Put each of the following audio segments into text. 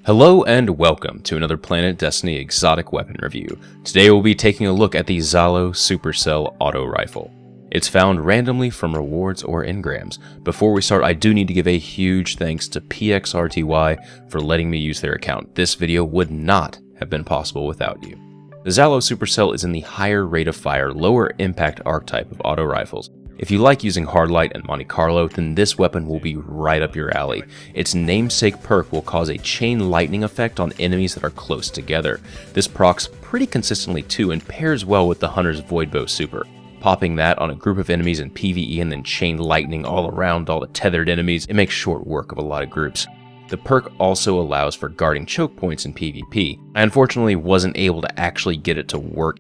Hello and welcome to another Planet Destiny exotic weapon review. Today we'll be taking a look at the Zhalo Supercell auto rifle. It's found randomly from rewards or engrams. Before we start, I do need to give a huge thanks to PXRTY for letting me use their account. This video would not have been possible without you. The Zhalo Supercell is in the higher rate of fire, lower impact archetype of auto rifles. If you like using Hardlight and Monte Carlo, then this weapon will be right up your alley. Its namesake perk will cause a chain lightning effect on enemies that are close together. This procs pretty consistently too and pairs well with the Hunter's Voidbow super. Popping that on a group of enemies in PvE and then chain lightning all around all the tethered enemies, it makes short work of a lot of groups. The perk also allows for guarding choke points in PvP. I unfortunately wasn't able to actually get it to work.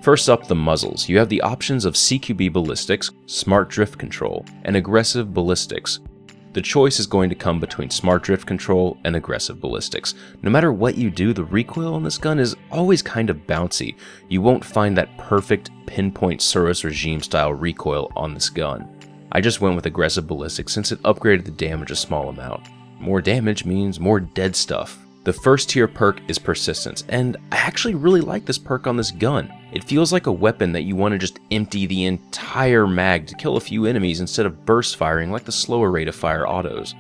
First up, the muzzles. You have the options of CQB ballistics, smart drift control, and aggressive ballistics. The choice is going to come between smart drift control and aggressive ballistics. No matter what you do, the recoil on this gun is always kind of bouncy. You won't find that perfect pinpoint Suros regime style recoil on this gun. I just went with aggressive ballistics since it upgraded the damage a small amount. More damage means more dead stuff. The first tier perk is persistence, and I actually really like this perk on this gun. It feels like a weapon that you want to just empty the entire mag to kill a few enemies instead of burst firing like the slower rate of fire autos.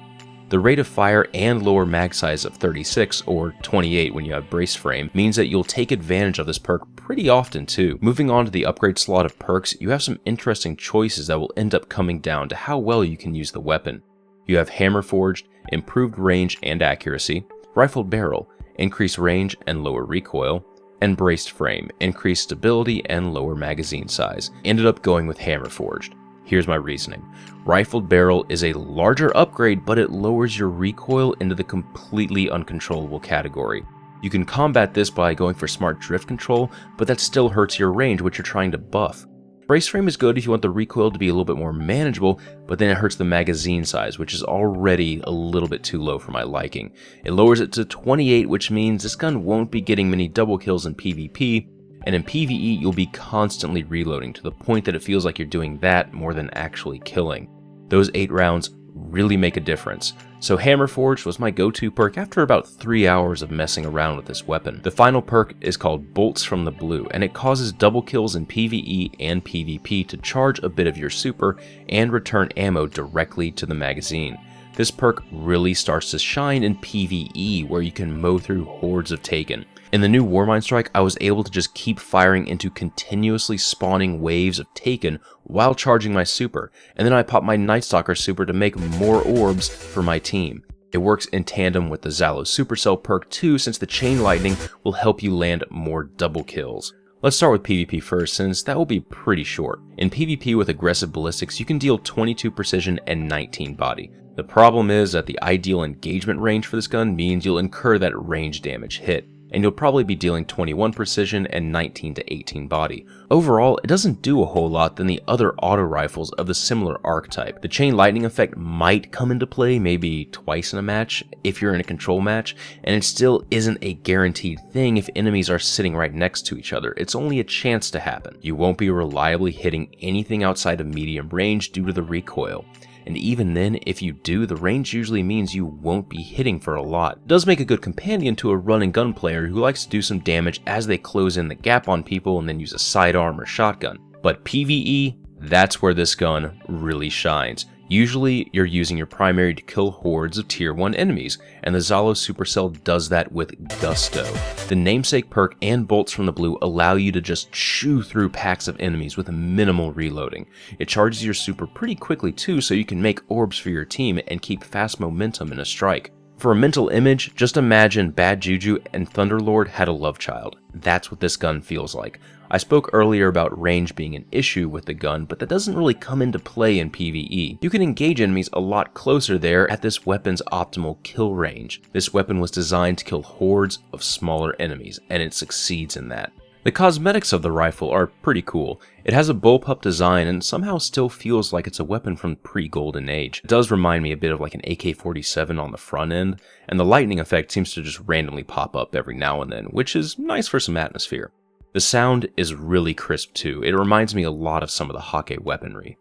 The rate of fire and lower mag size of 36 or 28 when you have brace frame means that you'll take advantage of this perk pretty often too. Moving on to the upgrade slot of perks, you have some interesting choices that will end up coming down to how well you can use the weapon. You have Hammer Forged, improved range and accuracy, Rifled Barrel, increased range and lower recoil, and Braced Frame, increased stability and lower magazine size. Ended up going with Hammer Forged. Here's my reasoning. Rifled Barrel is a larger upgrade, but it lowers your recoil into the completely uncontrollable category. You can combat this by going for smart drift control, but that still hurts your range, which you're trying to buff. Brace Frame is good if you want the recoil to be a little bit more manageable, but then it hurts the magazine size, which is already a little bit too low for my liking. It lowers it to 28, which means this gun won't be getting many double kills in PvP, and in PvE you'll be constantly reloading to the point that it feels like you're doing that more than actually killing. Those 8 rounds really make a difference. So Hammer Forged was my go-to perk after about 3 hours of messing around with this weapon. The final perk is called Bolts from the Blue, and it causes double kills in PvE and PvP to charge a bit of your super and return ammo directly to the magazine. This perk really starts to shine in PvE, where you can mow through hordes of Taken. In the new Warmind Strike, I was able to just keep firing into continuously spawning waves of Taken while charging my super, and then I popped my Night Stalker super to make more orbs for my team. It works in tandem with the Zhalo Supercell perk too, since the chain lightning will help you land more double kills. Let's start with PvP first, since that will be pretty short. In PvP with aggressive ballistics, you can deal 22 precision and 19 body. The problem is that the ideal engagement range for this gun means you'll incur that range damage hit, and you'll probably be dealing 21 precision and 19 to 18 body. Overall, it doesn't do a whole lot than the other auto rifles of the similar archetype. The chain lightning effect might come into play maybe twice in a match if you're in a control match, and it still isn't a guaranteed thing if enemies are sitting right next to each other. It's only a chance to happen. You won't be reliably hitting anything outside of medium range due to the recoil. And even then, if you do, the range usually means you won't be hitting for a lot. It does make a good companion to a run and gun player who likes to do some damage as they close in the gap on people and then use a sidearm or shotgun. But PvE, that's where this gun really shines. Usually, you're using your primary to kill hordes of tier 1 enemies, and the Zhalo Supercell does that with gusto. The namesake perk and Bolts from the Blue allow you to just chew through packs of enemies with minimal reloading. It charges your super pretty quickly too, so you can make orbs for your team and keep fast momentum in a strike. For a mental image, just imagine Bad Juju and Thunderlord had a love child. That's what this gun feels like. I spoke earlier about range being an issue with the gun, but that doesn't really come into play in PvE. You can engage enemies a lot closer there at this weapon's optimal kill range. This weapon was designed to kill hordes of smaller enemies, and it succeeds in that. The cosmetics of the rifle are pretty cool. It has a bullpup design and somehow still feels like it's a weapon from pre-Golden Age. It does remind me a bit of like an AK-47 on the front end, and the lightning effect seems to just randomly pop up every now and then, which is nice for some atmosphere. The sound is really crisp too. It reminds me a lot of some of the Hake weaponry.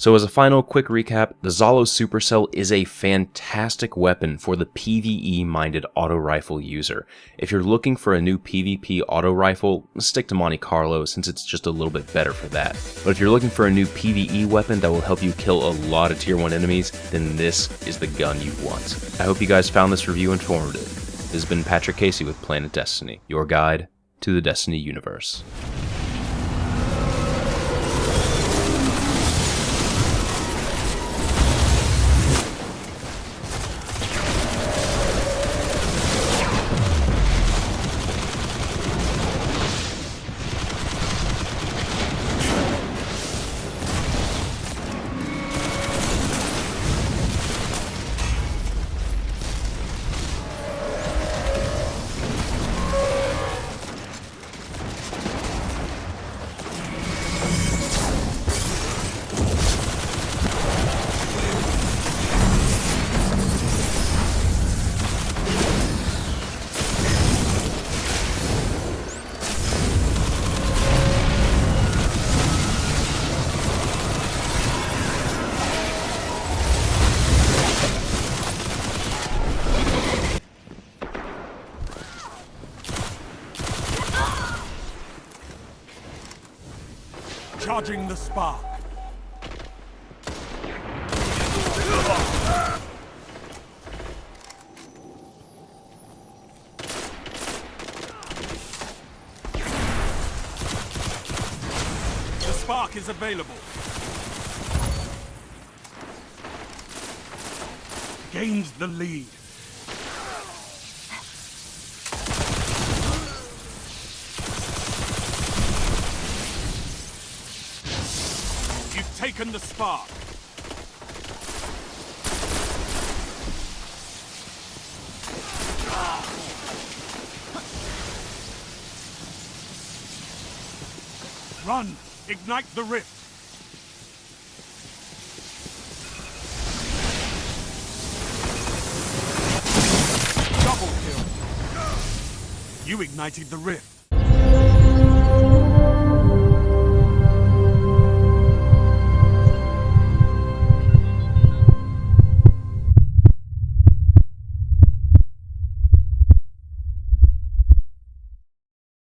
So as a final quick recap, the Zhalo Supercell is a fantastic weapon for the PvE-minded auto rifle user. If you're looking for a new PvP auto rifle, stick to Monte Carlo since it's just a little bit better for that. But if you're looking for a new PvE weapon that will help you kill a lot of tier 1 enemies, then this is the gun you want. I hope you guys found this review informative. This has been Patrick Casey with Planet Destiny, your guide to the Destiny universe. Charging the spark. The spark is available. Gains the lead. Taken the spark. Run! Ignite the rift! Double kill! You ignited the rift.